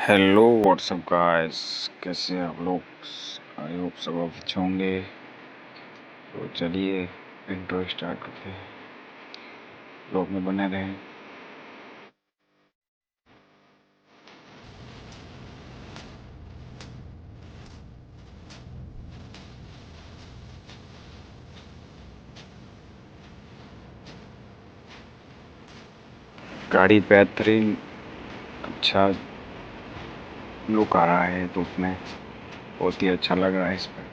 Hello what's up guys, कैसे हैं आप लोग। आई होप सब आप अच्छे होंगे। तो चलिए इंट्रो स्टार्ट करते हैं, ब्लॉग में बने रहें। गाड़ी बेहतरीन अच्छा लुक आ रहा है, तो उसमें बहुत ही अच्छा लग रहा है इस पर।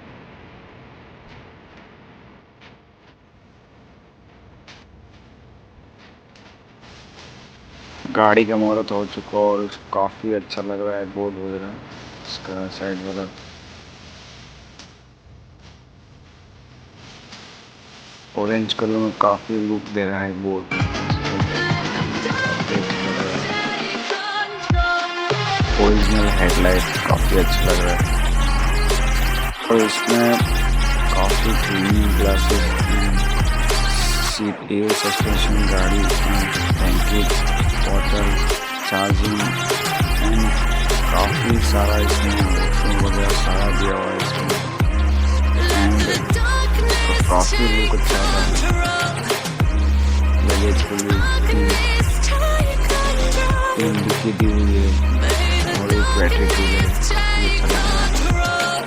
गाड़ी का मुहूर्त हो चुका और काफ़ी अच्छा लग रहा है। बोर्ड वगैरह इसका साइड वाला ऑरेंज कलर में काफ़ी लुक दे रहा है बोर्ड। ओरिजिनल हेडलाइट काफ़ी अच्छा लग रहा है और इसमें काफ़ी premium glasses, seat, air suspension, गाड़ी टैंकी, वाटर, चार्जिंग एंड काफ़ी सारा इसमें ऑप्शन वगैरह सारा दिया हुआ है इसमें। एंड काफ़ी लुक अच्छा है। लगेज के लिए तीन डिक्की दी हुई है और एक बैटरी टूल है। काफ़ी अच्छा लग रहा है।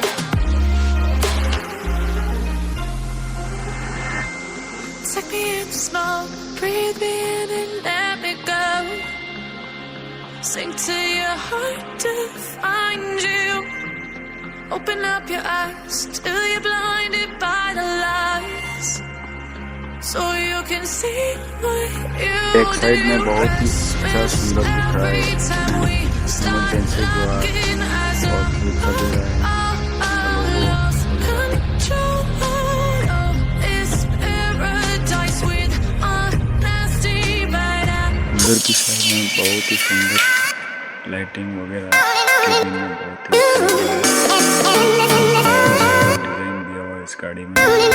Take me in the smoke, breathe me in and let me go. Sink to your heart to find you. Open up your eyes till you're blinded by the lies, so you can see what you एक side में बहुत ही अच्छा सुंदर दिख रहा है। Emergency जो है बहुत ही अच्छा दे रहा है। अंदर की साइड में बहुत ही सुंदर लाइटिंग वगैरह, केबिन में बहुत ही अच्छा डिजाइन दिया हुआ है इस गाड़ी में। बहुत